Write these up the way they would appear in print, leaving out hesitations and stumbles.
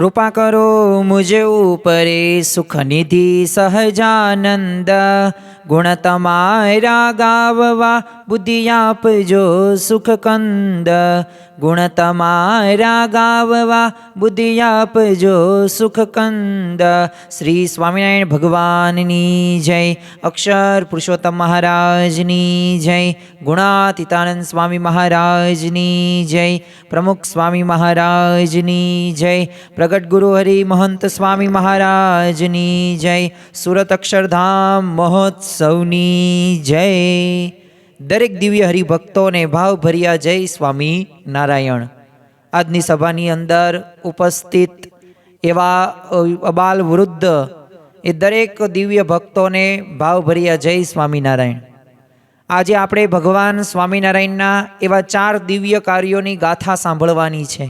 कृपा करो मुझे ऊपरे सुख निधि सहजानंद। गुण तमारा गाववा बुद्धि आपजो सुख कंद। गुण तमारा गाववा बुद्धि आपजो सुख कंद। श्री स्वामिनारायण भगवाननी जय। अक्षर पुरुषोत्तम महाराजनी जय। गुणातीतानंद स्वामी महाराजनी जय। प्रमुख स्वामी महाराजनी जय। प्रगट गुरु हरि महंत स्वामी महाराजनी जय। सूरत अक्षरधाम महोत्सवनी जय। दरेक दिव्य हरिभक्तों ने भाव भर्या जय स्वामी नारायण। આજની સભાની અંદર ઉપસ્થિત એવા અબાલ વૃદ્ધ એ દરેક દિવ્ય ભક્તોને ભાવભર્યા જય સ્વામિનારાયણ। આજે આપણે ભગવાન સ્વામિનારાયણના એવા 4 દિવ્ય કાર્યોની ગાથા સાંભળવાની છે।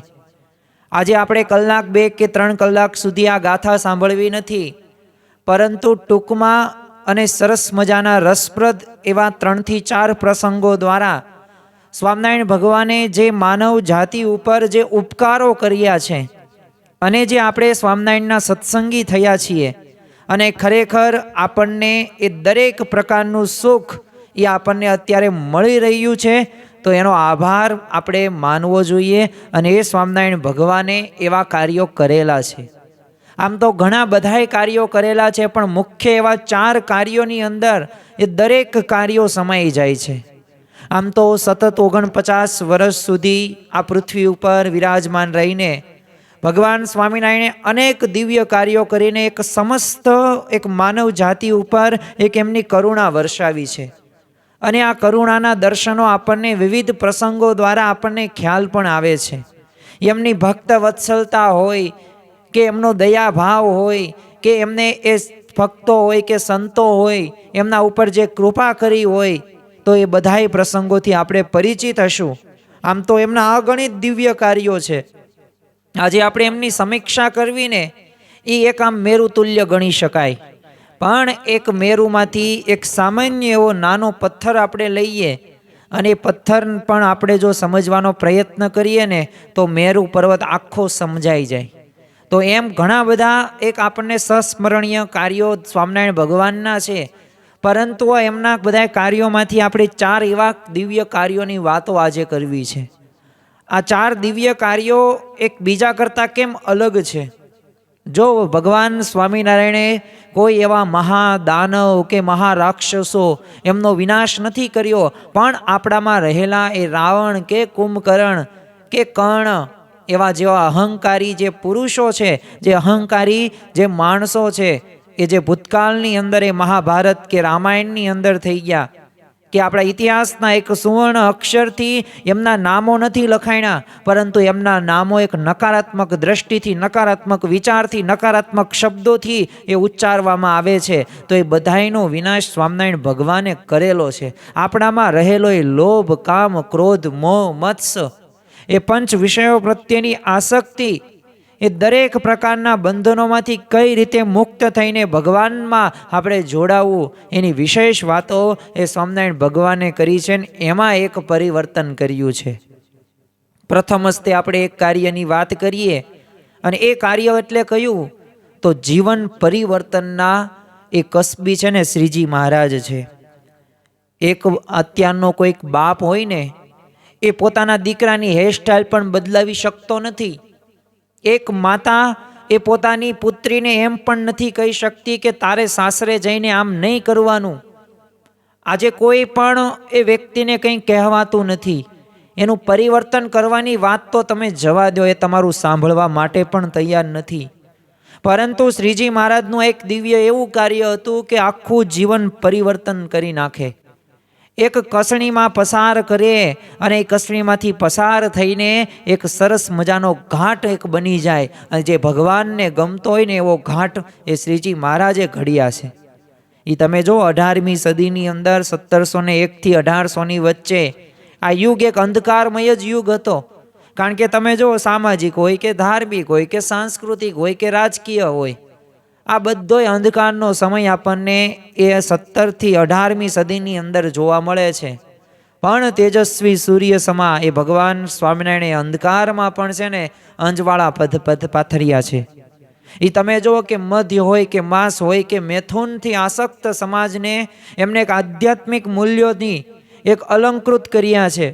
આજે આપણે કલાક 2 કે 3 કલાક સુધી આ ગાથા સાંભળવી નથી, પરંતુ ટૂંકમાં અને સરસ મજાના રસપ્રદ એવા 3 થી 4 પ્રસંગો દ્વારા સ્વામિનારાયણ ભગવાને જે માનવ જાતિ ઉપર જે ઉપકારો કર્યા છે અને જે આપણે સ્વામિનારાયણના સત્સંગી થયા છીએ અને ખરેખર આપણને એ દરેક પ્રકારનું સુખ એ આપણને અત્યારે મળી રહ્યું છે, તો એનો આભાર આપણે માનવો જોઈએ। અને એ સ્વામિનારાયણ ભગવાને એવા કાર્યો કરેલા છે। આમ તો ઘણા બધાય કાર્યો કરેલા છે, પણ મુખ્ય એવા 4 કાર્યોની અંદર એ દરેક કાર્યો સમાઈ જાય છે। આમ તો સતત 49 વર્ષ સુધી આ પૃથ્વી ઉપર વિરાજમાન રહીને ભગવાન સ્વામિનારાયણે અનેક દિવ્ય કાર્યો કરીને એક સમસ્ત એક માનવ જાતિ ઉપર એક એમની કરુણા વર્ષાવી છે। અને આ કરુણાના દર્શનો આપણને વિવિધ પ્રસંગો દ્વારા આપણને ખ્યાલ પણ આવે છે। એમની ભક્ત વત્સલતા હોય કે એમનો દયાભાવ હોય કે એમને એ ભક્તો હોય કે સંતો હોય એમના ઉપર જે કૃપા કરી હોય, તો એ બધાય પ્રસંગોથી આપણે પરિચિત હશું। આમ તો એમના અગણિત દિવ્ય કાર્યો છે। આજે આપણે એમની સમીક્ષા કરવીને એ એક આમ મેરુ તુલ્ય ગણી શકાય, પણ એક મેરુમાંથી એક સામાન્ય એવો નાનો પથ્થર આપણે લઈએ અને એ પથ્થર પણ આપણે જો સમજવાનો પ્રયત્ન કરીએ ને તો મેરુ પર્વત આખો સમજાઈ જાય। તો એમ ઘણા બધા એક આપણને સંસ્મરણીય કાર્યો સ્વામિનારાયણ ભગવાનના છે, પરંતુ એમના બધા કાર્યોમાંથી આપણે 4 એવા દિવ્ય કાર્યોની વાતો આજે કરવી છે। આ 4 દિવ્ય કાર્યો એક બીજા કરતાં કેમ અલગ છે? જો ભગવાન સ્વામિનારાયણે કોઈ એવા મહાદાનવ કે મહારાક્ષસો એમનો વિનાશ નથી કર્યો, પણ આપણામાં રહેલા એ રાવણ કે કુંભકર્ણ કે કર્ણ એવા જેવા અહંકારી જે પુરુષો છે, જે અહંકારી જે માણસો છે, એ જે ભૂતકાળની અંદર એ મહાભારત કે રામાયણની અંદર થઈ ગયા, કે આપણા ઇતિહાસના એક સુવર્ણ અક્ષરથી એમના નામો નથી લખાણ્યા, પરંતુ એમના નામો એક નકારાત્મક દ્રષ્ટિથી, નકારાત્મક વિચારથી, નકારાત્મક શબ્દોથી એ ઉચ્ચારવામાં આવે છે। તો એ બધાયનો વિનાશ સ્વામિનારાયણ ભગવાને કરેલો છે। આપણામાં રહેલો એ લોભ, કામ, ક્રોધ, મોહ, મત્સર, એ 5 વિષયો પ્રત્યેની આસક્તિ, એ દરેક પ્રકારના બંધનોમાંથી કઈ રીતે મુક્ત થઈને ભગવાનમાં આપણે જોડાવું, એની વિશેષ વાતો એ સ્વામિનારાયણ ભગવાને કરી છે, ને એમાં એક પરિવર્તન કર્યું છે। પ્રથમ હસ્તે આપણે એક કાર્યની વાત કરીએ, અને એ કાર્ય એટલે કયું? તો જીવન પરિવર્તનના એ કસબી છે ને શ્રીજી મહારાજ છે। એક અત્યારનો કોઈક બાપ હોય ને, એ પોતાના દીકરાની હેરસ્ટાઈલ પણ બદલાવી શકતો નથી। એક માતા એ પોતાની પુત્રીને એમ પણ નથી કહી શકતી કે તારે સાસરે જઈને આમ નહીં કરવાનું। આજે કોઈ પણ એ વ્યક્તિને કંઈ કહેવાતું નથી। એનું પરિવર્તન કરવાની વાત તો તમે જવા દો, એ તમારું સાંભળવા માટે પણ તૈયાર નથી। પરંતુ શ્રીજી મહારાજનું એક દિવ્ય એવું કાર્ય હતું કે આખું જીવન પરિવર્તન કરી નાખે। એક કસણીમાં પસાર કરે અને એ કસણીમાંથી પસાર થઈને એક સરસ મજાનો ઘાટ એક બની જાય, અને જે ભગવાનને ગમતો હોય ને એવો ઘાટ એ શ્રીજી મહારાજે ઘડ્યા છે। એ તમે જો 18મી સદીની અંદર 1701 થી 1800ની વચ્ચે આ યુગ એક અંધકારમય જ યુગ હતો। કારણ કે તમે જો સામાજિક હોય કે ધાર્મિક હોય કે સાંસ્કૃતિક હોય કે રાજકીય હોય, આ બધોય અંધકારનો સમય આપણને એ 17 થી 18મી સદીની અંદર જોવા મળે છે। પણ તેજસ્વી સૂર્ય સમા એ ભગવાન સ્વામિનારાયણ અંધકારમાં પણ છે ને અંજવાળા પદ પાથર્યા છે. એ તમે જુઓ કે મધ્ય હોય કે માસ હોય કે મેથુનથી આસક્ત સમાજને એમને એક આધ્યાત્મિક મૂલ્યોની એક અલંકૃત કર્યા છે.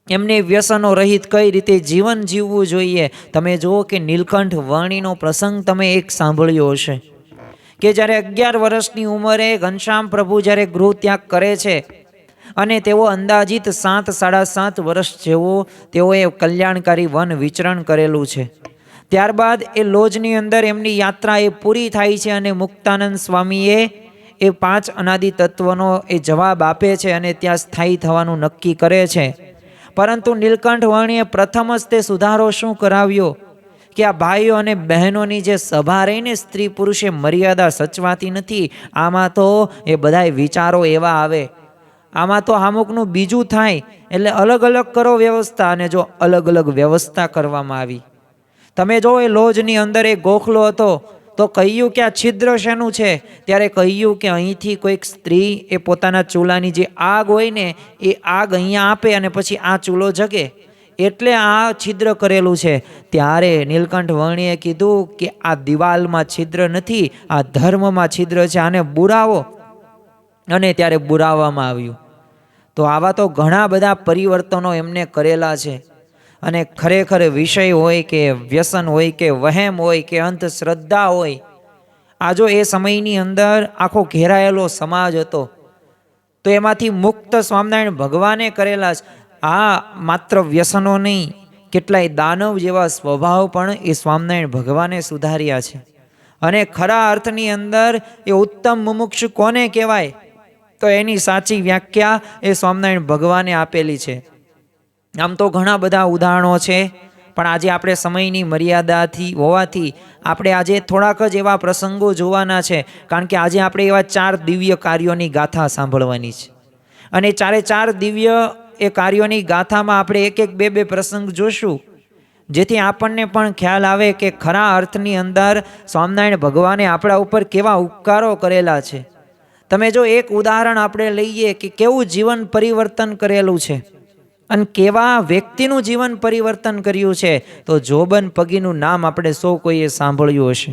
એમને વ્યસનો રહિત કઈ રીતે જીવન જીવવું જોઈએ. તમે જુઓ કે નીલકંઠ વર્ણિનો પ્રસંગ તમે એક સાંભળ્યો હશે કે જ્યારે 11 વર્ષની ઉંમરે ઘનશ્યામ પ્રભુ જ્યારે ગૃહ ત્યાગ કરે છે અને તેઓ અંદાજિત 7-7.5 વર્ષ જેવો તેઓએ કલ્યાણકારી વન વિચરણ કરેલું છે. ત્યારબાદ એ લોજની અંદર એમની યાત્રા એ પૂરી થાય છે અને મુક્તાનંદ સ્વામીએ એ 5 અનાદિ તત્વનો એ જવાબ આપે છે અને ત્યાં સ્થાયી થવાનું નક્કી કરે છે. પરંતુ નીલકંઠ વર્ણીએ પ્રથમ જ તે સુધારો શું કરાવ્યો કે આ ભાઈઓ અને બહેનોની જે સભા રહીને સ્ત્રી પુરુષે મર્યાદા સચવાતી નથી. આમાં તો એ બધાય વિચારો એવા આવે, આમાં તો અમુકનું બીજું થાય એટલે અલગ અલગ કરો વ્યવસ્થા. અને જો અલગ અલગ વ્યવસ્થા કરવામાં આવી, તમે જો એ લોજની અંદર એક ગોખલો હતો તો કહ્યું કે આ છિદ્ર શેનું છે? ત્યારે કહ્યું કે અહીંથી કોઈક સ્ત્રી એ પોતાના ચૂલાની જે આગ હોય ને એ આગ અહીંયા આપે અને પછી આ ચૂલો જગે, એટલે આ છિદ્ર કરેલું છે. ત્યારે નીલકંઠ વર્ણીએ કીધું કે આ દિવાલમાં છિદ્ર નથી, આ ધર્મમાં છિદ્ર છે, આને બુરાવો. અને ત્યારે બુરાવવામાં આવ્યું. તો આવા તો ઘણા બધા પરિવર્તનો એમને કરેલા છે. અને ખરેખર વિષય હોય કે વ્યસન હોય કે વહેમ હોય કે અંધશ્રદ્ધા હોય, આ જો એ સમયની અંદર આખો ઘેરાયેલો સમાજ હતો તો એમાંથી મુક્ત સ્વામિનારાયણ ભગવાને કરેલા છે. આ માત્ર વ્યસનો નહીં, કેટલાય દાનવ જેવા સ્વભાવ પણ એ સ્વામિનારાયણ ભગવાને સુધાર્યા છે. અને ખરા અર્થની અંદર એ ઉત્તમ મુમુક્ષુ કોને કહેવાય તો એની સાચી વ્યાખ્યા એ સ્વામિનારાયણ ભગવાને આપેલી છે. આમ તો ઘણા બધા ઉદાહરણો છે, પણ આજે આપણે સમયની મર્યાદાથી હોવાથી આપણે આજે થોડાક જ એવા પ્રસંગો જોવાના છે. કારણ કે આજે આપણે એવા 4 દિવ્ય કાર્યોની ગાથા સાંભળવાની છે અને 4 દિવ્ય એ કાર્યોની ગાથામાં આપણે 1-2 પ્રસંગ જોશું, જેથી આપણને પણ ખ્યાલ આવે કે ખરા અર્થની અંદર સ્વામિનારાયણ ભગવાને આપણા ઉપર કેવા ઉપકારો કરેલા છે. તમે જો એક ઉદાહરણ આપણે લઈએ કે કેવું જીવન પરિવર્તન કરેલું છે અને કેવા વ્યક્તિનું જીવન પરિવર્તન કર્યું છે, તો જોબન પગીનું નામ આપણે સૌ કોઈએ સાંભળ્યું હશે.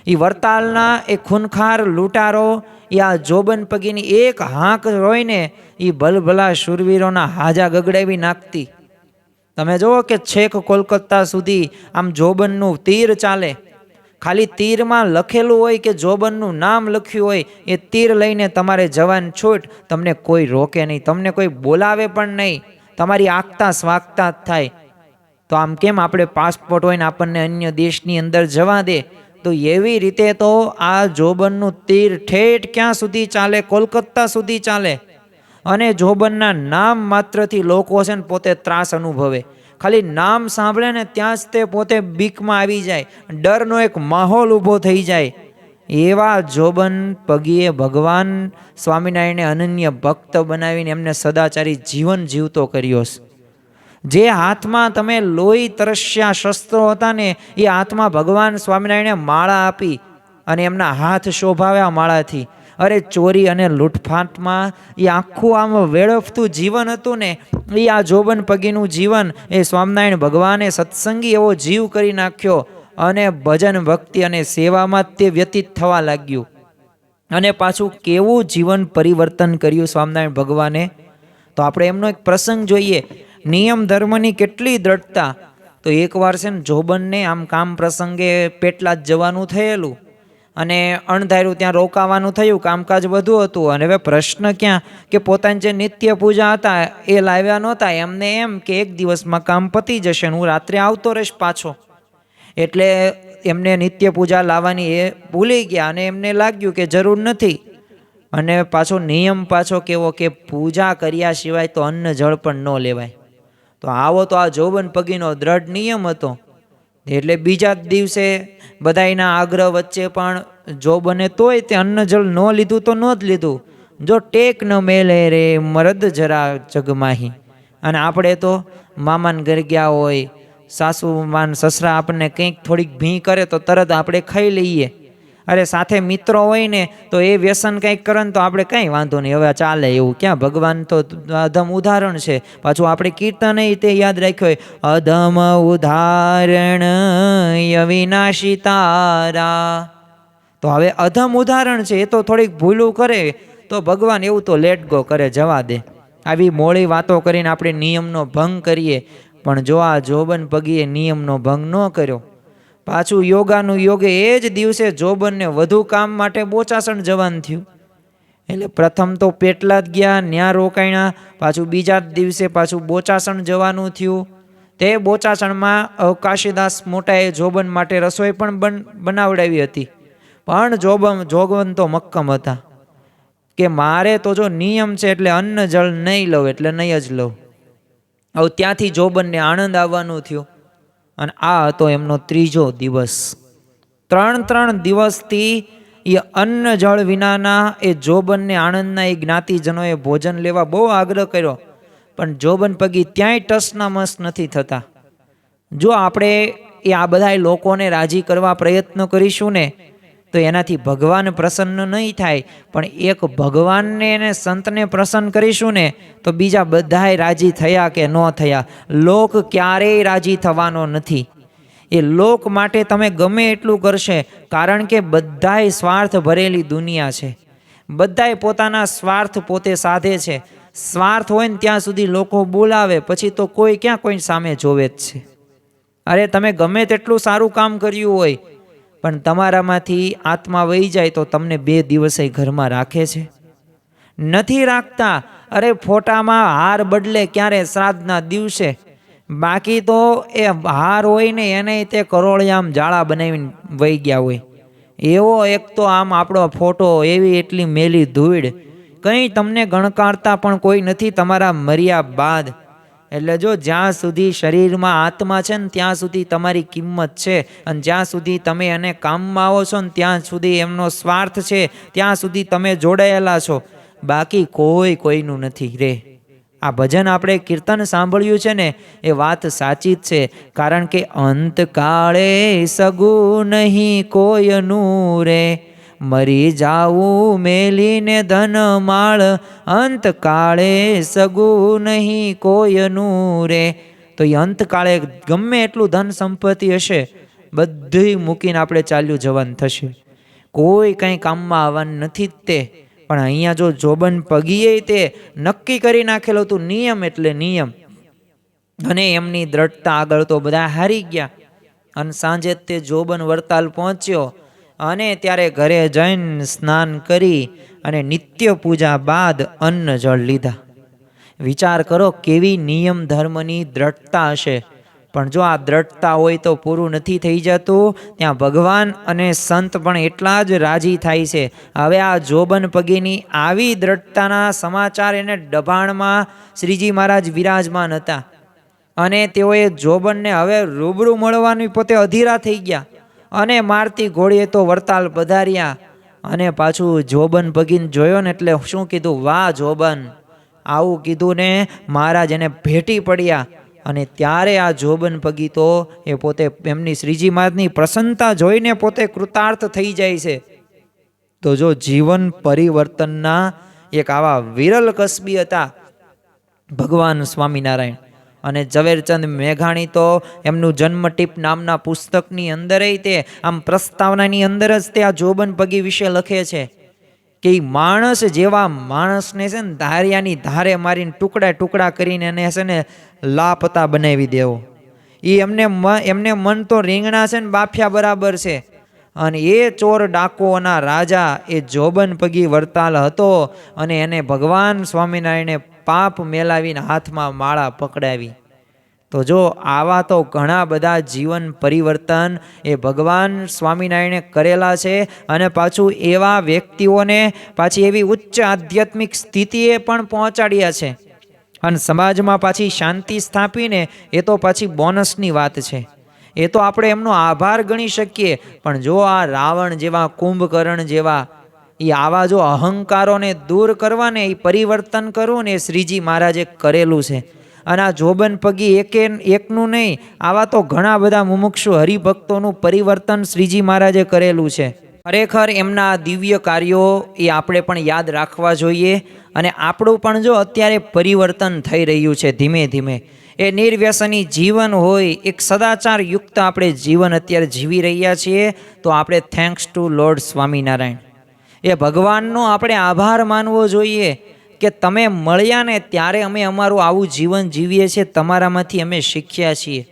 એ વરતાલના એ ખૂનખાર લૂંટારો એ આ જોબન પગીની એક હાંક હોય ને એ ભલભલા શૂરવીરોના હાજા ગગડાવી નાખતી. તમે જુઓ કે છેક કોલકાતા સુધી આમ જોબનનું તીર ચાલે. ખાલી તીરમાં લખેલું હોય કે જોબનનું નામ લખ્યું હોય, એ તીર લઈને તમારે જવાન છૂટ, તમને કોઈ રોકે નહીં, તમને કોઈ બોલાવે પણ નહીં, તમારી આગતા સ્વાગતા જ થાય. તો આમ કેમ આપણે પાસપોર્ટ હોય ને આપણને અન્ય દેશની અંદર જવા દે, તો એવી રીતે તો આ જોબનનું તીર ઠેઠ ક્યાં સુધી ચાલે? કોલકાતા સુધી ચાલે. અને જોબનના નામ માત્રથી લોકો છે ને પોતે ત્રાસ અનુભવે. ખાલી નામ સાંભળે ને ત્યાં જ તે પોતે બીકમાં આવી જાય, ડરનો એક માહોલ ઊભો થઈ જાય. એવા જોબન પગીએ ભગવાન સ્વામિનારાયણે અનન્ય ભક્ત બનાવીને એમને સદાચારી જીવન જીવતો કર્યો છે. જે હાથમાં તમે લોહી તરસ્યા શસ્ત્રો હતા ને એ હાથમાં ભગવાન સ્વામિનારાયણે માળા આપી અને એમના હાથ શોભાવ્યા માળાથી. અરે ચોરી અને લૂંટફાટમાં એ આખું આમ વેડફતું જીવન હતું ને, એ આ જોબન પગીનું જીવન એ સ્વામિનારાયણ ભગવાને સત્સંગી એવો જીવ કરી નાખ્યો અને ભજન ભક્તિ અને સેવામાં તે વ્યતીત થવા લાગ્યું. અને પાછું કેવું જીવન પરિવર્તન કર્યું સ્વામિનારાયણ ભગવાને. તો આપણે એમનો એક પ્રસંગ જોઈએ. નિયમ ધર્મની કેટલી દ્રઢતા. તો એકવાર છે ને જોબનને આમ કામ પ્રસંગે પેટલા જ જવાનું થયેલું અને અણધાર્યું ત્યાં રોકાવાનું થયું, કામકાજ વધુ હતું. અને હવે પ્રશ્ન ક્યાં કે પોતાની જે નિત્ય પૂજા હતા એ લાવ્યા નહોતા. એમને એમ કે એક દિવસમાં કામ પતી જશે, હું રાત્રે આવતો રહીશ પાછો. એટલે એમને નિત્ય પૂજા લાવવાની એ ભૂલી ગયા અને એમને લાગ્યું કે જરૂર નથી. અને પાછો નિયમ પાછો કેવો કે પૂજા કર્યા સિવાય તો અન્ન જળ પણ ન લેવાય. તો આવો તો આ જોબન પગીનો દ્રઢ નિયમ હતો. એટલે બીજા જ દિવસે બધાયના આગ્રહ વચ્ચે પણ જોબને તોય તે અન્ન જળ ન લીધું તો ન જ લીધું. જો ટેક ન મેલે રે મરદ જરા જગમાહી. અને આપણે તો મામાન ઘર ગયા હોય, સાસુ માન સસરા આપણને કંઈક થોડીક ભી કરે તો તરત આપણે ખાઈ લઈએ. અરે સાથે મિત્રો હોય ને તો એ વ્યસન કંઈક કરે ને તો આપણે કંઈ વાંધો નહીં, હવે ચાલે એવું ક્યાં? ભગવાન તો અધમ ઉદાહરણ છે. પાછું આપણે કીર્તન તે યાદ રાખ્યો હોય, અધમ ઉદાહરણ અવિનાશી તારા. તો હવે અધમ ઉદાહરણ છે, એ તો થોડીક ભૂલું કરે તો ભગવાન એવું તો લેટ ગો કરે, જવા દે. આવી મોડી વાતો કરીને આપણે નિયમનો ભંગ કરીએ. પણ જો આ જોબન પગીએ નિયમનો ભંગ ન કર્યો, પાછું યોગાનું યોગે એ જ દિવસે જોબનને વધુ કામ માટે બોચાસણ જવાનું થયું. એટલે પ્રથમ તો પેટલાદ ગયા, ન્યા રોકાણા, પાછું બીજા દિવસે પાછું બોચાસણ જવાનું થયું. તે બોચાસણમાં અવકાશીદાસ મોટાએ જોબન માટે રસોઈ પણ બનાવડાવી હતી. પણ જોગવન તો મક્કમ હતા કે મારે તો જો નિયમ છે એટલે અન્ન જળ નહીં લઉં એટલે નહીં જ લઉં. હવે ત્યાંથી જોબનને આનંદ આવવાનું થયું. અને આ હતો એમનો ત્રીજો દિવસ. 3 દિવસથી એ અન્ન જળ વિનાના એ જોબનને આણંદના એ જ્ઞાતિજનોએ ભોજન લેવા બહુ આગ્રહ કર્યો, પણ જોબન પગી ત્યાંય ટસના મસ નથી થતા. જો આપણે એ આ બધા લોકોને રાજી કરવા પ્રયત્ન કરીશું ને તો એનાથી ભગવાન પ્રસન્ન નહીં થાય, પણ એક ભગવાનને અને સંતને પ્રસન્ન કરીશું ને તો બીજા બધાય રાજી થયા કે ન થયા, લોક ક્યારેય રાજી થવાનો નથી. એ લોક માટે તમે ગમે એટલું કરશે, કારણ કે બધાય સ્વાર્થ ભરેલી દુનિયા છે. બધાય પોતાના સ્વાર્થ પોતે સાધે છે. સ્વાર્થ હોય ને ત્યાં સુધી લોકો બોલાવે, પછી તો કોઈ ક્યાં કોઈ સામે જોવે જ છે. અરે તમે ગમે તેટલું સારું કામ કર્યું હોય, પણ તમારામાંથી આત્મા વહી જાય તો તમને 2 દિવસે ઘરમાં રાખે છે? નથી રાખતા. અરે ફોટામાં હાર બદલે ક્યારે શ્રાદ્ધના દિવસે, બાકી તો એ હાર હોય ને એને તે કરોળિયામ જાળા બનાવીને વહી ગયા હોય. એવો એક તો આમ આપણો ફોટો, એવી એટલી મેલી ધૂળ, કંઈ તમને ગણકારતા પણ કોઈ નથી તમારા મર્યા બાદ. એટલે જો જ્યાં સુધી શરીરમાં આત્મા છે ને ત્યાં સુધી તમારી કિંમત છે, અને જ્યાં સુધી તમે એને કામમાં આવો છો ને ત્યાં સુધી એમનો સ્વાર્થ છે, ત્યાં સુધી તમે જોડાયેલા છો. બાકી કોઈનું નથી રે. આ ભજન આપણે કીર્તન સાંભળ્યું છે ને એ વાત સાચી જ છે, કારણ કે અંતકાળે સગું નહીં કોયનું રે, મરી જાવું મેલીને ધન માળ, અંતકાળે સગું નહીં કોયનું રે. તો એ અંતકાળે ગમે એટલું ધન સંપત્તિ હશે, બધું મૂકીને આપણે ચાલ્યું જવાનું થશે. કોઈ કંઈ કામમાં આવવાનું નથી જ તે. પણ અહીંયા જો જોબન પગીએ તે નક્કી કરી નાખેલું હતું, નિયમ એટલે નિયમ, અને એમની દ્રઢતા આગળ તો બધા હારી ગયા. અને સાંજે તે જોબન વરતાલ પહોંચ્યો, અને ત્યારે ઘરે જઈને સ્નાન કરી અને નિત્ય પૂજા બાદ અન્ન જળ લીધા. વિચાર કરો કેવી નિયમ ધર્મની દ્રઢતા હશે. પણ જો આ દ્રઢતા હોય તો પૂરું નથી થઈ જતું, ત્યાં ભગવાન અને સંત પણ એટલા જ રાજી થાય છે. હવે આ જોબન પગીની આવી દ્રઢતાના સમાચાર એને ડભાણમાં શ્રીજી મહારાજ વિરાજમાન હતા, અને તેઓએ જોબનને હવે રૂબરૂ મળવાની પોતે અધીરા થઈ ગયા. અને મારતી ઘોડીએ તો વરતાલ પધાર્યા, અને પાછું જોબન પગીને જોયો ને એટલે શું કીધું, વાહ જોબન, આવું કીધું ને મહારાજ એને ભેટી પડ્યા. અને ત્યારે આ જોબન પગી તો એ પોતે એમની શ્રીજી મહારાજની પ્રસન્નતા જોઈને પોતે કૃતાર્થ થઈ જાય છે. તો જો જીવન પરિવર્તનના એક આવા વિરલ કસબી હતા ભગવાન સ્વામિનારાયણ. અને ઝવેરચંદ મેઘાણી તો એમનું જન્મટીપ નામના પુસ્તકની અંદર તે આમ પ્રસ્તાવનાની અંદર જ તે આ જોબન પગી વિશે લખે છે કે માણસ જેવા માણસને છે ને ધારિયાની ધારે મારીને ટુકડા ટુકડા કરીને એને છે ને લાપતા બનાવી દેવો. એમને મન તો રીંગણા છે ને બાફ્યા બરાબર છે. અને એ ચોર ડાકોના રાજા એ જોબન પગી વરતાલ હતો, અને એને ભગવાન સ્વામિનારાયણે પાપ મેલાવીને હાથમાં માળા પકડાવી. તો જો આવા તો ઘણા બધા જીવન પરિવર્તન એ ભગવાન સ્વામિનારાયણે કરેલા છે. અને પાછું એવા વ્યક્તિઓને પાછી એવી ઉચ્ચ આધ્યાત્મિક સ્થિતિએ પણ પહોંચાડ્યા છે. અને સમાજમાં પાછી શાંતિ સ્થાપીને એ તો પાછી બોનસની વાત છે. એ તો આપણે એમનો આભાર ગણી શકીએ. પણ જો આ રાવણ જેવા, કુંભકર્ણ જેવા, એ આવા જો અહંકારોને દૂર કરવાને, એ પરિવર્તન કરવું ને, એ શ્રીજી મહારાજે કરેલું છે. અને આ જોબન પગી એકનું નહીં, આવા તો ઘણા બધા મુમુક્ષુ હરિભક્તોનું પરિવર્તન શ્રીજી મહારાજે કરેલું છે. ખરેખર એમના દિવ્ય કાર્યો એ આપણે પણ યાદ રાખવા જોઈએ. અને આપણું પણ જો અત્યારે પરિવર્તન થઈ રહ્યું છે ધીમે ધીમે, એ નિર્વ્યસની જીવન હોય, એક સદાચાર યુક્ત આપણે જીવન અત્યારે જીવી રહ્યા છીએ, તો આપણે થેન્ક્સ ટુ લોર્ડ સ્વામિનારાયણ, એ ભગવાનનો આપણે આભાર માનવો જોઈએ કે તમે મળ્યા ને ત્યારે અમે અમારું આવું જીવન જીવીએ છીએ, તમારામાંથી અમે શીખ્યા છીએ,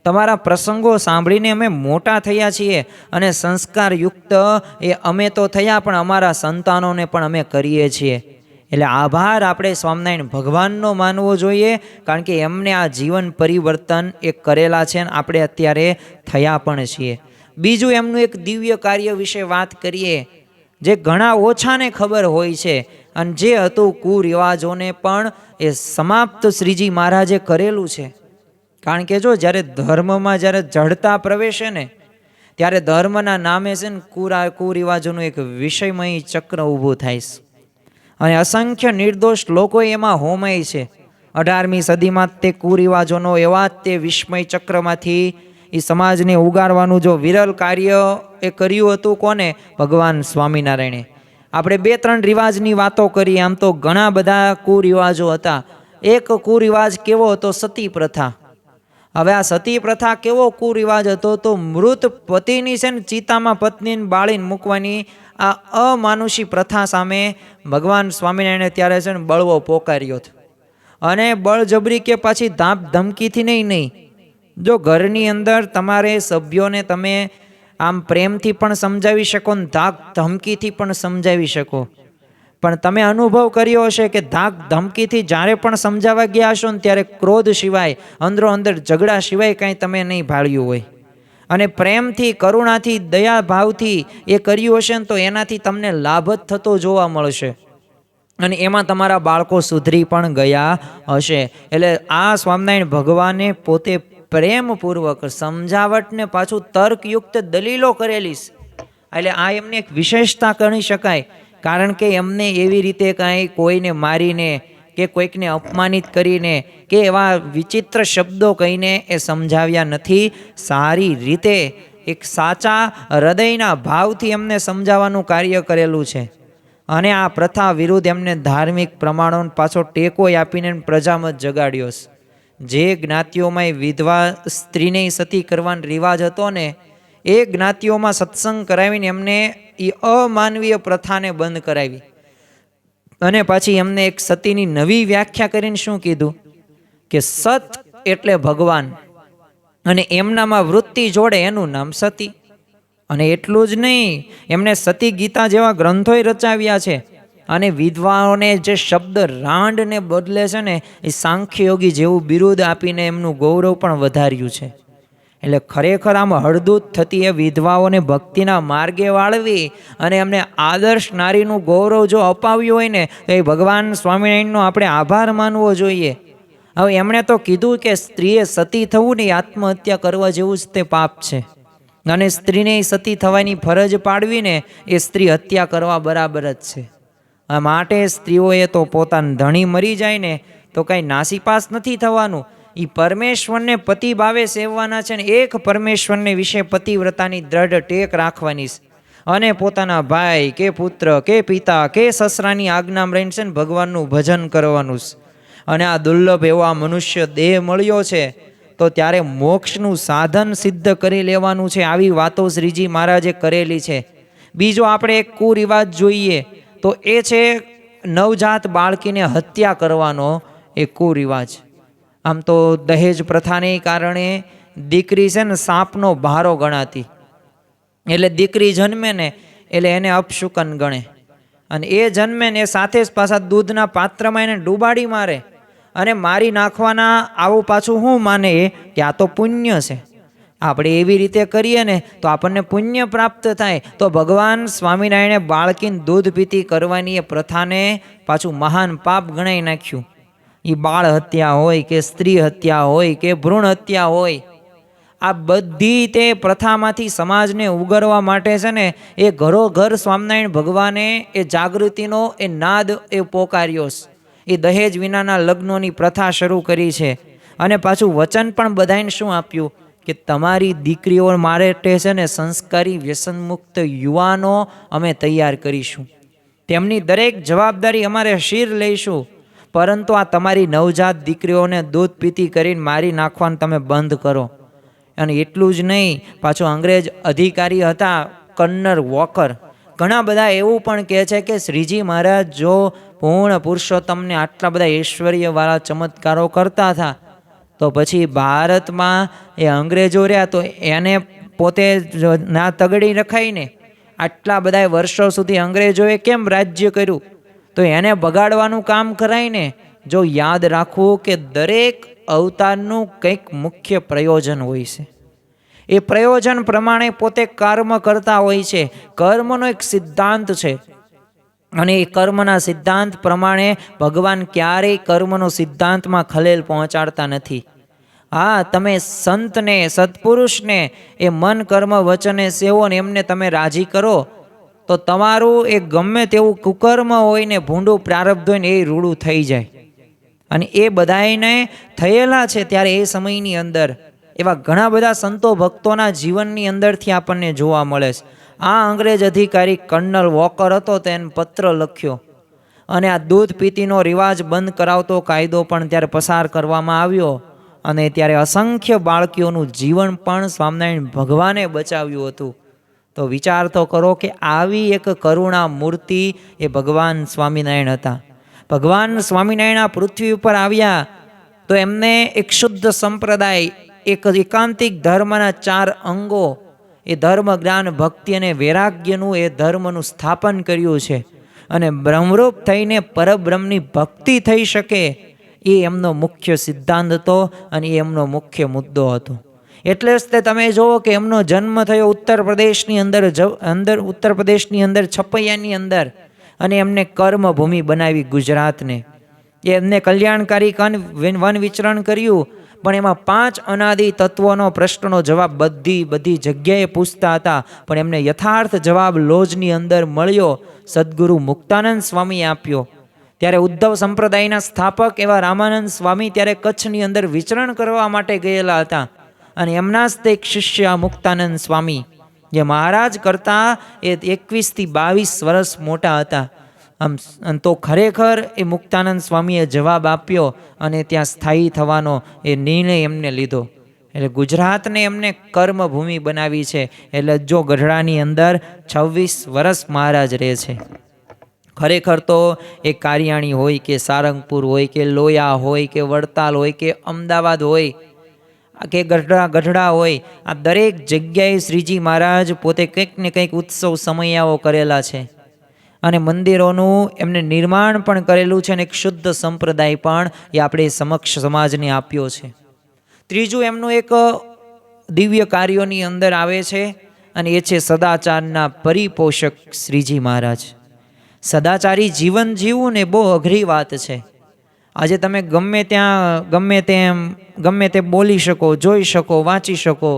તમારા પ્રસંગો સાંભળીને અમે મોટા થયા છીએ, અને સંસ્કારયુક્ત એ અમે તો થયા પણ અમારા સંતાનોને પણ અમે કરીએ છીએ. એટલે આભાર આપણે સ્વામિનારાયણ ભગવાનનો માનવો જોઈએ, કારણ કે એમને આ જીવન પરિવર્તન એ કરેલા છે અને આપણે અત્યારે થયા પણ છીએ. બીજું એમનું એક દિવ્ય કાર્ય વિશે વાત કરીએ, જે ઘણા ઓછાને ખબર હોય છે, અને જે હતું કુરિવાજોને પણ એ સમાપ્ત શ્રીજી મહારાજે કરેલું છે. કારણ કે જો જ્યારે ધર્મમાં જ્યારે જડતા પ્રવેશે ને, ત્યારે ધર્મના નામે છે ને કુરિવાજોનું એક વિષયમય ચક્ર ઊભું થાય છે, અને અસંખ્ય નિર્દોષ લોકો એમાં હોમાય છે. 18મી સદીમાં તે કુરિવાજોનો એવા જ તે વિસ્મય ચક્રમાંથી એ સમાજને ઉગારવાનું જો વિરલ કાર્ય એ કર્યું હતું. કોને? ભગવાન સ્વામિનારાયણે. આપણે 2-3 રિવાજની વાતો કરીએ, આમ તો ઘણા બધા કુરિવાજો હતા. એક કુરિવાજ કેવો હતો? સતી પ્રથા. હવે આ સતી પ્રથા કેવો કુરિવાજ હતો? તો મૃત પતિની છે ને ચિતામાં પત્નીને બાળીને મૂકવાની આ અમાનુષી પ્રથા સામે ભગવાન સ્વામિનારાયણે ત્યારે છે ને બળવો પોકાર્યો હતો. અને બળજબરી કે પાછી ધાપ ધમકીથી નહીં, જો ઘરની અંદર તમારે સભ્યોને તમે આમ પ્રેમથી પણ સમજાવી શકો ને ધાક ધમકીથી પણ સમજાવી શકો, પણ તમે અનુભવ કર્યો હશે કે ધાક ધમકીથી જ્યારે પણ સમજાવવા ગયા હશો ને ત્યારે ક્રોધ સિવાય, અંદરો અંદર ઝઘડા સિવાય કાંઈ તમે નહીં ભાળ્યું હોય. અને પ્રેમથી, કરુણાથી, દયા ભાવથી એ કર્યું હશે ને તો એનાથી તમને લાભ જ થતો જોવા મળશે, અને એમાં તમારા બાળકો સુધરી પણ ગયા હશે. એટલે આ સ્વામિનારાયણ ભગવાને પોતે પ્રેમપૂર્વક સમજાવટને પાછું તર્કયુક્ત દલીલો કરેલી છે. એટલે આ એમને એક વિશેષતા ગણી શકાય, કારણ કે એમને એવી રીતે કાંઈ કોઈને મારીને કે કોઈકને અપમાનિત કરીને કે એવા વિચિત્ર શબ્દો કહીને એ સમજાવ્યા નથી. સારી રીતે એક સાચા હૃદયના ભાવથી એમને સમજાવવાનું કાર્ય કરેલું છે. અને આ પ્રથા વિરુદ્ધ એમને ધાર્મિક પ્રમાણોને પાછો ટેકો આપીને પ્રજામત જગાડ્યો છે. જે જ્ઞાતિઓમાં વિધવા સ્ત્રીને સતી કરવાનો રિવાજ હતો ને, એ જ્ઞાતિઓમાં સત્સંગ કરાવીને એમને એ અમાનવીય પ્રથાને બંધ કરાવી, અને પછી એમને એક સતીની નવી વ્યાખ્યા કરીને શું કીધું કે સત એટલે ભગવાન, અને એમનામાં વૃત્તિ જોડે એનું નામ સતી. અને એટલું જ નહીં, એમને સતી ગીતા જેવા ગ્રંથોય રચાવ્યા છે, અને વિધવાઓને જે શબ્દ રાંડને બદલે છે ને એ સાંખ્યયોગી જેવું બિરુદ આપીને એમનું ગૌરવ પણ વધાર્યું છે. એટલે ખરેખર આમ હળદૂત થતી એ વિધવાઓને ભક્તિના માર્ગે વાળવી અને એમને આદર્શ નારીનું ગૌરવ જો અપાવ્યું હોય ને, તો એ ભગવાન સ્વામિનારાયણનો આપણે આભાર માનવો જોઈએ. હવે એમણે તો કીધું કે સ્ત્રીએ સતી થવું ને આત્મહત્યા કરવા જેવું જ તે પાપ છે, અને સ્ત્રીને સતી થવાની ફરજ પાડવીને એ સ્ત્રી હત્યા કરવા બરાબર જ છે. માટે સ્ત્રીઓએ તો પોતાના ધણી મરી જાય ને તો કાંઈ નાસીપાસ નથી થવાનું, એ પરમેશ્વરને પતિ ભાવે સેવવાના છે ને એક પરમેશ્વરને વિશે પતિવ્રતાની દ્રઢ ટેક રાખવાની છે, અને પોતાના ભાઈ કે પુત્ર કે પિતા કે સસરાની આજ્ઞામાં રહીને છે ને ભગવાનનું ભજન કરવાનું છે. અને આ દુર્લભ એવો આ મનુષ્ય દેહ મળ્યો છે તો ત્યારે મોક્ષનું સાધન સિદ્ધ કરી લેવાનું છે. આવી વાતો શ્રીજી મહારાજે કરેલી છે. બીજો આપણે એક કુરિવાજ જોઈએ તો એ છે નવજાત બાળકીને હત્યા કરવાનો એ કુરિવાજ. આમ તો દહેજ પ્રથાને કારણે દીકરી છે ને સાપનો ભારો ગણાતી, એટલે દીકરી જન્મે ને એટલે એને અપશુકન ગણે, અને એ જન્મે ને સાથે જ પાછા દૂધના પાત્રમાં એને ડૂબાડી મારે અને મારી નાખવાના. આવું પાછું શું માને કે આ તો પુણ્ય છે, આપણે એવી રીતે કરીએ ને તો આપણને પુણ્ય પ્રાપ્ત થાય. તો ભગવાન સ્વામિનારાયણે બાળકીને દૂધ પીતી કરવાની એ પ્રથાને પાછું મહાન પાપ ગણાઈ નાખ્યું. એ બાળ હત્યા હોય કે સ્ત્રી હત્યા હોય કે ભ્રૂણ હત્યા હોય, આ બધી તે પ્રથામાંથી સમાજને ઉગરવા માટે છે ને એ ઘરોઘર સ્વામિનારાયણ ભગવાને એ જાગૃતિનો એ નાદ એ પોકાર્યો છે. એ દહેજ વિનાના લગ્નોની પ્રથા શરૂ કરી છે, અને પાછું વચન પણ બધાને શું આપ્યું કે તમારી દીકરીઓ માટે છે ને સંસ્કારી વ્યસનમુક્ત યુવાનો અમે તૈયાર કરીશું, તેમની દરેક જવાબદારી અમારે શીર લઈશું, પરંતુ આ તમારી નવજાત દીકરીઓને દૂધ પીતી કરીને મારી નાખવાનું તમે બંધ કરો. અને એટલું જ નહીં, પાછો અંગ્રેજ અધિકારી હતા કર્નલ વોકર, ઘણા બધા એવું પણ કહે છે કે શ્રીજી મહારાજ જો પૂર્ણ પુરુષોત્તમને આટલા બધા ઐશ્વર્યવાળા ચમત્કારો કરતા હતા તો પછી ભારતમાં એ અંગ્રેજો રહ્યા તો એને પોતે ના તગડી રખાઈને આટલા બધા વર્ષો સુધી અંગ્રેજોએ કેમ રાજ્ય કર્યું? તો એને બગાડવાનું કામ કરાઈને. જો યાદ રાખવું કે દરેક અવતારનું કંઈક મુખ્ય પ્રયોજન હોય છે, એ પ્રયોજન પ્રમાણે પોતે કર્મ કરતા હોય છે. કર્મનો એક સિદ્ધાંત છે અને એ કર્મના સિદ્ધાંત પ્રમાણે ભગવાન ક્યારેય કર્મનો સિદ્ધાંતમાં ખલેલ પહોંચાડતા નથી. હા, તમે સંતને, સત્પુરુષને એ મન કર્મ વચને સેવો ને એમને તમે રાજી કરો તો તમારું એ ગમે તેવું કુકર્મ હોય ને ભૂંડું પ્રારબ્ધ હોય ને એ રૂડું થઈ જાય. અને એ બધાને થયેલા છે. ત્યારે એ સમયની અંદર એવા ઘણા બધા સંતો ભક્તોના જીવનની અંદરથી આપણને જોવા મળે છે. આ અંગ્રેજ અધિકારી કર્નલ વોકર હતો, તેને પત્ર લખ્યો અને આ દૂધ પીતીનો રિવાજ બંધ કરાવતો કાયદો પણ ત્યારે પસાર કરવામાં આવ્યો. અને ત્યારે અસંખ્ય બાળકીઓનું જીવન પણ સ્વામિનારાયણ ભગવાને બચાવ્યું હતું. તો વિચાર તો કરો કે આવી એક કરુણા મૂર્તિ એ ભગવાન સ્વામિનારાયણ હતા. ભગવાન સ્વામિનારાયણ આ પૃથ્વી ઉપર આવ્યા તો એમને એક શુદ્ધ સંપ્રદાય, એક એકાંતિક ધર્મના 4 અંગો, એ ધર્મ, જ્ઞાન, ભક્તિ અને વૈરાગ્યનું એ ધર્મનું સ્થાપન કર્યું છે. અને બ્રહ્મરૂપ થઈને પરબ્રહ્મની ભક્તિ થઈ શકે એ એમનો મુખ્ય સિદ્ધાંત હતો અને એ એમનો મુખ્ય મુદ્દો હતો. એટલે જ તે તમે જુઓ કે એમનો જન્મ થયો ઉત્તર પ્રદેશની અંદર છપૈયાની અંદર, અને એમને કર્મભૂમિ બનાવી ગુજરાતને. એમને કલ્યાણકારી વન વિચરણ કર્યું, પણ એમાં 5 અનાદિ તત્વોનો પ્રશ્નનો જવાબ બધી જગ્યાએ પૂછતા હતા, પણ એમને યથાર્થ જવાબ લોજની અંદર મળ્યો, સદગુરુ મુક્તાનંદ સ્વામી આપ્યો. ત્યારે ઉદ્ધવ સંપ્રદાયના સ્થાપક એવા રામાનંદ સ્વામી ત્યારે કચ્છની અંદર વિચરણ કરવા માટે ગયેલા હતા, અને એમના જ તે એક શિષ્ય મુક્તાનંદ સ્વામી, જે મહારાજ કરતાં એ 21 થી 22 વર્ષ મોટા હતા. આમ તો ખરેખર એ મુક્તાનંદ સ્વામીએ જવાબ આપ્યો અને ત્યાં સ્થાયી થવાનો એ નિર્ણય એમને લીધો. એટલે ગુજરાતને એમને કર્મભૂમિ બનાવી છે. એટલે જો ગઢડાની અંદર 26 વર્ષ મહારાજ રહે છે. ખરેખર તો એ કારિયાણી હોય કે સારંગપુર હોય કે લોયા હોય કે વડતાલ હોય કે અમદાવાદ હોય કે ગઢડા હોય, આ દરેક જગ્યાએ શ્રીજી મહારાજ પોતે કંઈક ને કંઈક ઉત્સવ સમયાઓ કરેલા છે. અને મંદિરોનું એમને નિર્માણ પણ કરેલું છે અને એક શુદ્ધ સંપ્રદાય પણ એ આપણે સમક્ષ સમાજને આપ્યો છે. ત્રીજું એમનું એક દિવ્ય કાર્યોની અંદર આવે છે અને એ છે સદાચારના પરિપોષક શ્રીજી મહારાજ. સદાચારી જીવન જીવવું ને બહુ અઘરી વાત છે. આજે તમે ગમે તે બોલી શકો, જોઈ શકો, વાંચી શકો,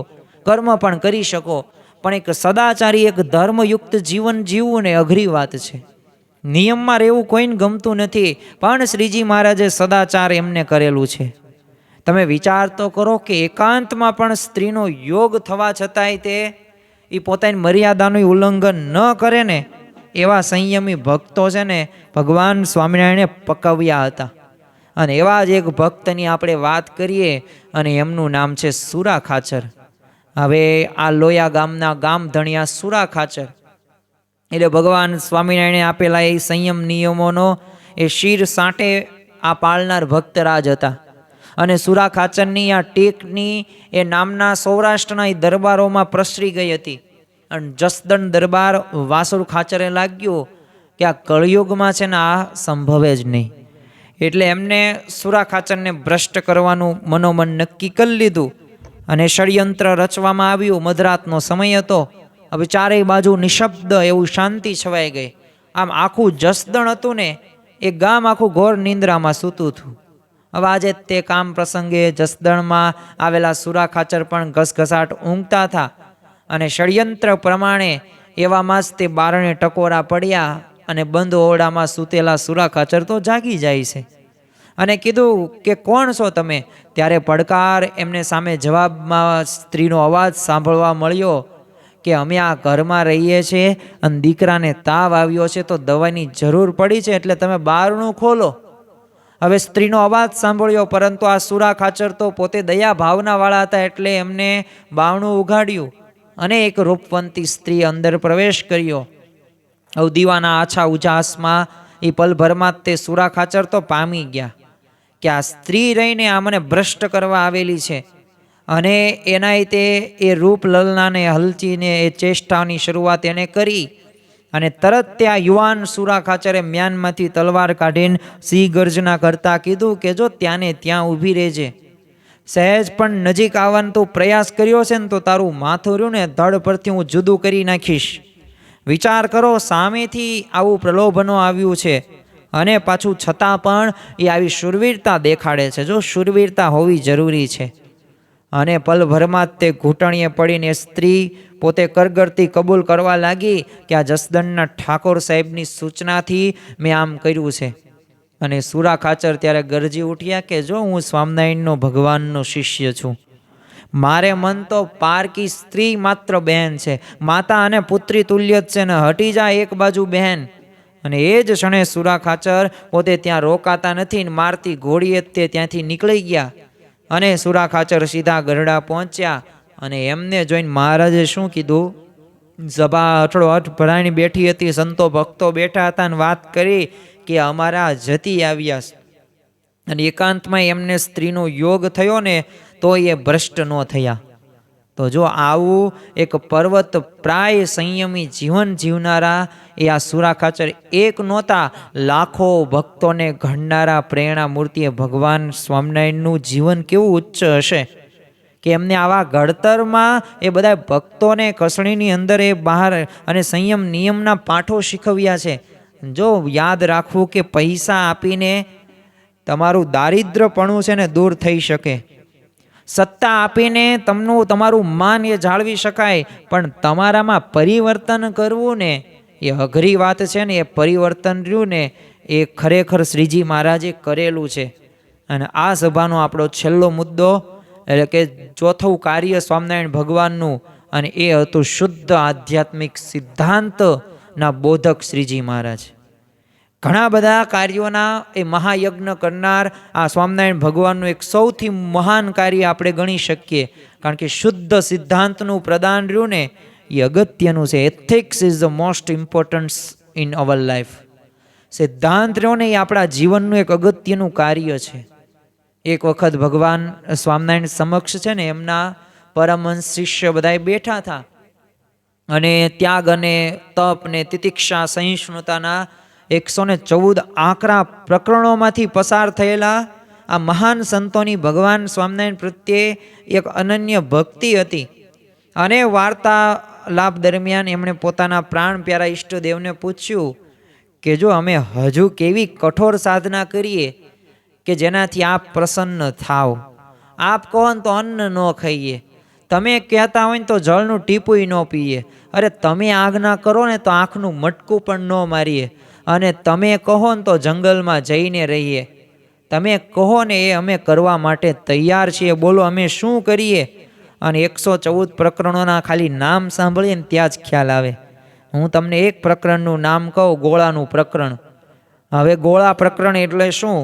કર્મ પણ કરી શકો, પણ એક સદાચારી, એક ધર્મયુક્ત જીવન જીવવું ને અઘરી વાત છે. નિયમમાં રહેવું કોઈને ગમતું નથી, પણ શ્રીજી મહારાજે સદાચાર એમને કરેલું છે. તમે વિચાર તો કરો કે એકાંતમાં પણ સ્ત્રીનો યોગ થવા છતાંય તે એ પોતાની મર્યાદાનું ઉલ્લંઘન ન કરે ને, એવા સંયમી ભક્તો છે ને ભગવાન સ્વામિનારાયણે પકવ્યા હતા. અને એવા જ એક ભક્તની આપણે વાત કરીએ અને એમનું નામ છે સુરા ખાચર. હવે આ લોયા ગામના ગામ ધણિયા સુરા ખાચર એટલે ભગવાન સ્વામિનારાયણે આપેલા એ સંયમ નિયમોનો એ શીર સાંટે આ પાળનાર ભક્તરાજ હતા. અને સુરા ખાચરની આ ટેકની એ નામના સૌરાષ્ટ્રના એ દરબારોમાં પ્રસરી ગઈ હતી. અને જસદણ દરબાર વાસુર ખાચરે લાગ્યું કે આ કળયુગમાં છે ને આ સંભવે જ નહીં. એટલે એમને સુરા ખાચરને ભ્રષ્ટ કરવાનું મનોમન નક્કી કરી લીધું અને ષડયંત્ર રચવામાં આવ્યું. મધરાતનો સમય હતો. હવે ચારેય બાજુ નિશબ્દ એવું શાંતિ છવાઈ ગઈ. આમ આખું જસદણ હતું ને એ ગામ આખું ઘોર નિંદ્રામાં સૂતું હતું. હવે આજે તે કામ પ્રસંગે જસદણમાં આવેલા સુરા ખાચર પણ ઘસઘસાટ ઊંઘતા હતા. અને ષડયંત્ર પ્રમાણે એવામાં જ તે બારણે ટકોરા પડ્યા અને બંધ ઓરડામાં સૂતેલા સુરા ખાચર તો જાગી જાય છે. અને કીધું કે કોણ છો તમે? ત્યારે પડકાર એમને સામે જવાબમાં સ્ત્રીનો અવાજ સાંભળવા મળ્યો કે અમે આ ઘરમાં રહીએ છીએ અને દીકરાને તાવ આવ્યો છે તો દવાની જરૂર પડી છે, એટલે તમે બારણું ખોલો. હવે સ્ત્રીનો અવાજ સાંભળ્યો, પરંતુ આ સુરા ખાચર તો પોતે દયા ભાવનાવાળા હતા, એટલે એમને બારણું ઉઘાડ્યું અને એક રૂપવંતી સ્ત્રી અંદર પ્રવેશ કર્યો. દીવાના આછા ઉજાસમાં એ પલભરમાં જ તે સુરા ખાચર તો પામી ગયા કે આ સ્ત્રી રહીને આ મને ભ્રષ્ટ કરવા આવેલી છે. અને એના તે એ રૂપ લલનાને હલચીને એ ચેષ્ટાની શરૂઆત એને કરી. અને તરત ત્યાં યુવાન સુરા ખાચરે મ્યાનમાંથી તલવાર કાઢીને સિંહ ગર્જના કરતા કીધું કે જો ત્યાંને ત્યાં ઊભી રહેજે, સહેજ પણ નજીક આવવાનો તું પ્રયાસ કર્યો છે ને તો તારું માથું રહ્યું ને ધડ પરથી હું જુદું કરી નાખીશ. વિચાર કરો, સામેથી આવું પ્રલોભનો આવ્યું છે અને પાછું છતાં પણ એ આવી શૂરવીરતા દેખાડે છે. જો શૂરવીરતા હોવી જરૂરી છે. અને પલભરમાં જ તે ઘૂંટણીએ પડીને સ્ત્રી પોતે કરગરતી કબૂલ કરવા લાગી કે આ જસદણના ઠાકોર સાહેબની સૂચનાથી મેં આમ કર્યું છે. અને સુરા ખાચર ત્યારે ગરજી ઉઠ્યા કે જો હું સ્વામિનારાયણનો ભગવાનનો શિષ્ય છું, મારે મન તો પારકી સ્ત્રી માત્ર બહેન છે, માતા અને પુત્રી તુલ્ય જ છે ને હટી જાય એક બાજુ બહેન. અને એ જ ક્ષણે સુરા ખાચર પોતે ત્યાં રોકાતા નથી ને મારતી ઘોડીએ તે ત્યાંથી નીકળી ગયા. અને સુરા ખાચર સીધા ગરડા પહોંચ્યા અને એમને જોઈને મહારાજે શું કીધું? સભા અઠડોઅઠ ભરાણી બેઠી હતી, સંતો ભક્તો બેઠા હતા અને વાત કરી કે અમારા જતી આવ્યા. અને એકાંતમાં એમને સ્ત્રીનો યોગ થયો ને તો એ ભ્રષ્ટ ન થયા. તો જો આવું એક પર્વત પ્રાય સંયમી જીવન જીવનારા એ આ સુરા ખાચર એક નહોતા, લાખો ભક્તોને ઘડનારા પ્રેરણા મૂર્તિએ ભગવાન સ્વામિનારાયણનું જીવન કેવું ઉચ્ચ હશે કે એમને આવા ઘડતરમાં એ બધા ભક્તોને કસણીની અંદર એ બહાર અને સંયમ નિયમના પાઠો શીખવ્યા છે. જો યાદ રાખવું કે પૈસા આપીને તમારું દારિદ્રપણું છે ને દૂર થઈ શકે, સત્તા આપીને તમારું માન એ જાળવી શકાય, પણ તમારામાં પરિવર્તન કરવું ને એ અઘરી વાત છે ને. એ પરિવર્તન રહ્યું ને એ ખરેખર શ્રીજી મહારાજે કરેલું છે. અને આ સભાનો આપણો છેલ્લો મુદ્દો એટલે કે ચોથું કાર્ય સ્વામિનારાયણ ભગવાનનું, અને એ હતું શુદ્ધ આધ્યાત્મિક સિદ્ધાંતના બોધક શ્રીજી મહારાજ. ઘણા બધા કાર્યોના એ મહાયજ્ઞ કરનાર આ સ્વામિનારાયણ ભગવાનનું એક સૌથી મહાન કાર્ય આપણે ગણી શકીએ, કારણ કે શુદ્ધ સિદ્ધાંતનું પ્રદાન રહ્યું ને એ અગત્યનું છે. Ethics is the most important in our life. સિદ્ધાંત રહ્યો ને એ આપણા જીવનનું એક અગત્યનું કાર્ય છે. એક વખત ભગવાન સ્વામિનારાયણ સમક્ષ છે ને એમના પરમહંસ શિષ્ય બધા બેઠા હતા અને ત્યાગ અને તપ ને તિતિક્ષા સહિષ્ણુતાના 114 આકરા પ્રકરણોમાંથી પસાર થયેલા આ મહાન સંતોની ભગવાન સ્વામિનારાયણ પ્રત્યે એક અનન્ય ભક્તિ હતી. અને વાર્તાલાપ દરમિયાન એમણે પોતાના પ્રાણ પ્યારા ઈષ્ટદેવને પૂછ્યું કે જો અમે હજુ કેવી કઠોર સાધના કરીએ કે જેનાથી આપ પ્રસન્ન થાવ? આપ કહો ને તો અન્ન ન ખાઈએ, તમે કહેતા હોય ને તો જળનું ટીપું ન પીએ, અરે તમે આજ્ઞા કરો ને તો આંખનું મટકું પણ ન મારીએ, અને તમે કહો ને તો જંગલમાં જઈને રહીએ, તમે કહો ને એ અમે કરવા માટે તૈયાર છીએ, બોલો અમે શું કરીએ? અને 114 પ્રકરણોના ખાલી નામ સાંભળીએ ને ત્યાં જ ખ્યાલ આવે. હું તમને એક પ્રકરણનું નામ કહું, ગોળાનું પ્રકરણ. હવે ગોળા પ્રકરણ એટલે શું?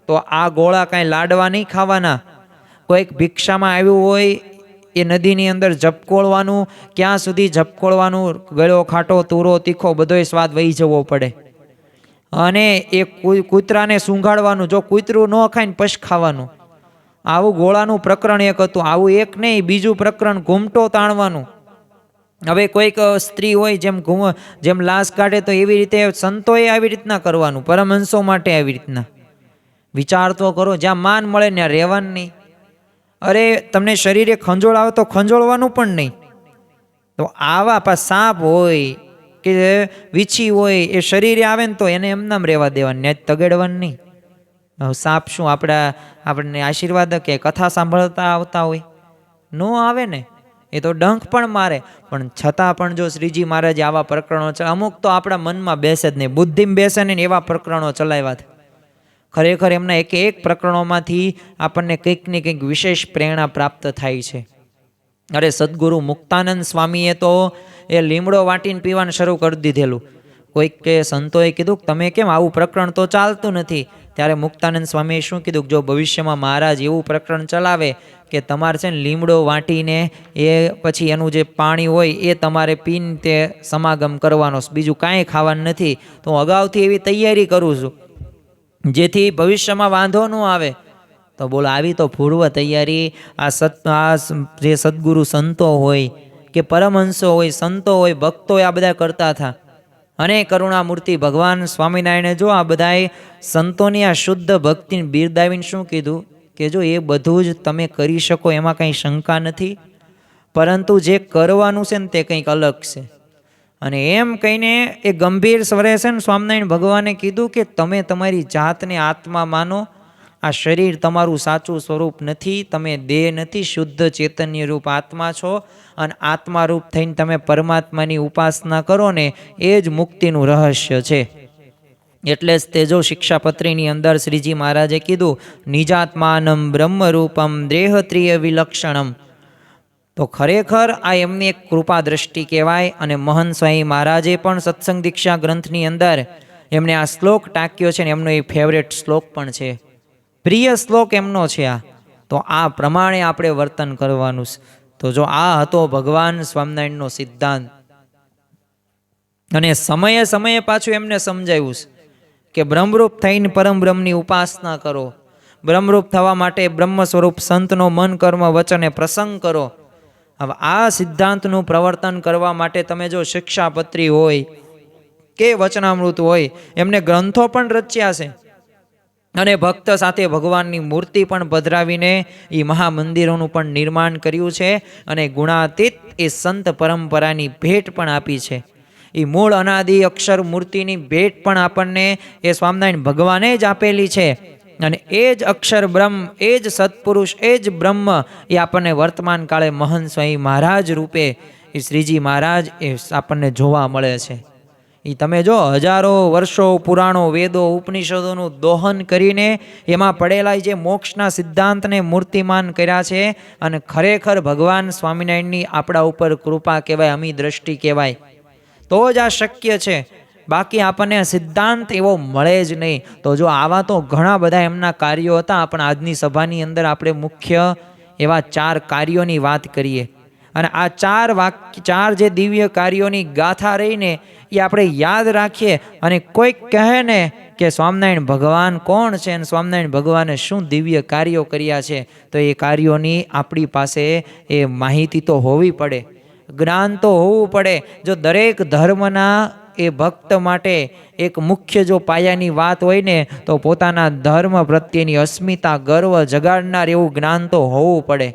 તો આ ગોળા કાંઈ લાડવા નહીં ખાવાના. કોઈક ભિક્ષામાં આવ્યું હોય એ નદીની અંદર ઝપકોળવાનું, ક્યાં સુધી ઝપકોળવાનું? ગળ્યો ખાટો તુરો તીખો બધોય સ્વાદ વહી જવો પડે. અને એ કૂતરાને સૂંઘાડવાનું, જો કૂતરું ન ખાય ને પછી ખાવાનું. આવું ગોળાનું પ્રકરણ એક હતું. આવું એક નહીં, બીજું પ્રકરણ ઘૂમટો તાણવાનું. હવે કોઈક સ્ત્રી હોય જેમ લાશ કાઢે તો એવી રીતે સંતોએ આવી રીતના કરવાનું, પરમહંસો માટે આવી રીતના. વિચાર તો કરો, જ્યાં માન મળે ત્યાં રહેવાનું નહીં. અરે તમને શરીરે ખંજોળ આવે તો ખંજોળવાનું પણ નહીં. તો આવા સાપ હોય કે વીછી હોય એ શરીરે આવે ને તો એને એમનામ રહેવા દેવાનું, ને તગડવાનું નહીં. સાપ શું આપણને આશીર્વાદ કે કથા સાંભળતા આવતા હોય? ન આવે ને, એ તો ડંખ પણ મારે. પણ છતાં પણ જો શ્રીજી મહારાજે આવા પ્રકરણો અમુક તો આપણા મનમાં બેસે જ નહીં, બુદ્ધિમાં બેસે નહીં, એવા પ્રકરણો ચલાવ્યા. ખરેખર એમના એક એક પ્રકરણોમાંથી આપણને કંઈક ને કંઈક વિશેષ પ્રેરણા પ્રાપ્ત થાય છે. અરે સદગુરુ મુક્તાનંદ સ્વામીએ તો એ લીમડો વાટીને પીવાનું શરૂ કરી દીધેલું. કોઈક કે સંતોએ કીધું તમે કેમ આવું પ્રકરણ તો ચાલતું નથી? ત્યારે મુક્તાનંદ સ્વામીએ શું કીધું, જો ભવિષ્યમાં મહારાજ એવું પ્રકરણ ચલાવે કે તમારે છે ને લીમડો વાટીને એ પછી એનું જે પાણી હોય એ તમારે પીને તે સમાગમ કરવાનો, બીજું કાંઈ ખાવાનું નથી, તો હું અગાઉથી એવી તૈયારી કરું છું જેથી ભવિષ્યમાં વાંધો ન આવે. તો બોલો, આવી તો પૂર્વ તૈયારી આ જે સદગુરુ સંતો હોય કે પરમહંસો હોય, સંતો હોય, ભક્તો હોય, આ બધા કરતા હતા. અને કરુણામૂર્તિ ભગવાન સ્વામિનારાયણે જો આ બધાએ સંતોની આ શુદ્ધ ભક્તિને બિરદાવીને શું કીધું કે જો એ બધું જ તમે કરી શકો એમાં કંઈ શંકા નથી, પરંતુ જે કરવાનું છે ને તે કંઈક અલગ છે. અને એમ કહીને એ ગંભીર સ્વરે છે ને સ્વામિનારાયણ ભગવાને કીધું કે તમે તમારી જાતને આત્મા માનો, આ શરીર તમારું સાચું સ્વરૂપ નથી, તમે દેહ નથી, શુદ્ધ ચૈતન્ય રૂપ આત્મા છો, અને આત્મા રૂપ થઈને તમે પરમાત્માની ઉપાસના કરો ને એ જ મુક્તિનું રહસ્ય છે. એટલે જ તે જો શિક્ષાપત્રીની અંદર શ્રીજી મહારાજે કીધું નિજાત્માનમ બ્રહ્મરૂપમ દેહત્રિય વિલક્ષણમ. તો ખરેખર આ એમની એક કૃપા દ્રષ્ટિ કહેવાય. અને મહંત સ્વામી મહારાજે પણ સત્સંગ દીક્ષા ગ્રંથની અંદર એમણે આ શ્લોક ટાંક્યો છે ને એમનો એ ફેવરેટ શ્લોક પણ છે, પ્રિય શ્લોક એમનો છે આ. તો આ પ્રમાણે આપણે વર્તન કરવાનું છે. તો જો આ હતો ભગવાન સ્વામિનારાયણનો સિદ્ધાંત. અને સમયે સમયે પાછું એમને સમજાવ્યું છે કે બ્રહ્મરૂપ થઈને પરમ બ્રહ્મની ઉપાસના કરો, બ્રહ્મરૂપ થવા માટે બ્રહ્મ સ્વરૂપ સંતનો મન કર્મ વચને પ્રસંગ કરો. હવે આ સિદ્ધાંતનું પ્રવર્તન કરવા માટે તમે જો શિક્ષાપત્રી હોય કે વચનામૃત હોય, એમને ગ્રંથો પણ રચ્યા છે અને ભક્ત સાથે ભગવાનની મૂર્તિ પણ પધરાવીને એ મહામંદિરોનું પણ નિર્માણ કર્યું છે. અને ગુણાતીત એ સંત પરંપરાની ભેટ પણ આપી છે. એ મૂળ અનાદિ અક્ષર મૂર્તિની ભેટ પણ આપણને એ સ્વામિનારાયણ ભગવાને જ આપેલી છે. અને એ જ અક્ષર બ્રહ્મ, એ જ સત્પુરુષ, એ જ બ્રહ્મ એ આપણને વર્તમાન કાળે મહંત સ્વામી મહારાજ રૂપે એ શ્રીજી મહારાજ એ આપણને જોવા મળે છે. એ તમે જો હજારો વર્ષો પુરાણો વેદો ઉપનિષદોનું દોહન કરીને એમાં પડેલા જે મોક્ષના સિદ્ધાંતને મૂર્તિમાન કર્યા છે. અને ખરેખર ભગવાન સ્વામિનારાયણની આપણા ઉપર કૃપા કહેવાય, અમી દ્રષ્ટિ કહેવાય, તો જ આ શક્ય છે. બાકી આપણને સિદ્ધાંત એવો મળે જ નહીં. તો જો આવા તો ઘણા બધા એમના કાર્યો હતા, પણ આજની સભાની અંદર આપણે મુખ્ય એવા 4 કાર્યોની વાત કરીએ. અને આ 4 જે દિવ્ય કાર્યોની ગાથા રહીને એ આપણે યાદ રાખીએ. અને કોઈક કહે ને કે સ્વામિનારાયણ ભગવાન કોણ છે અને સ્વામિનારાયણ ભગવાને શું દિવ્ય કાર્યો કર્યા છે, તો એ કાર્યોની આપણી પાસે એ માહિતી તો હોવી પડે, જ્ઞાન તો હોવું પડે. જો દરેક ધર્મના એ ભક્ત માટે એક મુખ્ય જો પાયાની વાત હોય ને તો પોતાના ધર્મ પ્રત્યેની અસ્મિતા, ગર્વ જગાડનાર એવું જ્ઞાન તો હોવું પડે.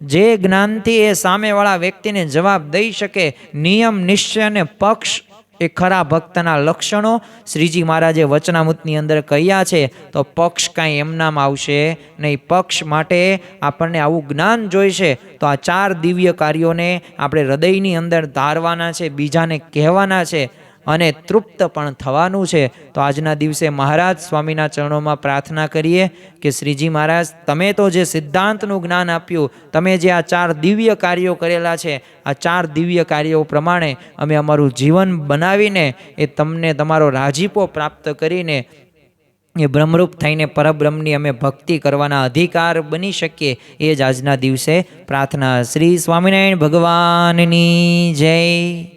જે જ્ઞાનથી એ સામેવાળા વ્યક્તિને જવાબ દઈ શકે. નિયમ, નિશ્ચય અને પક્ષ એ ખરા ભક્તના લક્ષણો શ્રીજી મહારાજે વચનામૃતની અંદર કહ્યા છે. તો પક્ષ કાંઈ એમનામ આવશે નહીં. પક્ષ માટે આપણને આવું જ્ઞાન જોઈશે. તો આ 4 દિવ્ય કાર્યોને આપણે હૃદયની અંદર ધારવાના છે, બીજાને કહેવાના છે અને તૃપ્ત પણ થવાનું છે. તો આજના દિવસે મહારાજ સ્વામીના ચરણોમાં પ્રાર્થના કરીએ કે શ્રીજી મહારાજ, તમે તો જે સિદ્ધાંતનું જ્ઞાન આપ્યું, તમે જે આ 4 દિવ્ય કાર્યો કરેલા છે, આ 4 દિવ્ય કાર્યો પ્રમાણે અમે અમારું જીવન બનાવીને એ તમને તમારો રાજીપો પ્રાપ્ત કરીને એ બ્રહ્મરૂપ થઈને પરબ્રહ્મની અમે ભક્તિ કરવાના અધિકાર બની શકીએ, એ જ આજના દિવસે પ્રાર્થના. શ્રી સ્વામિનારાયણ ભગવાનની જય.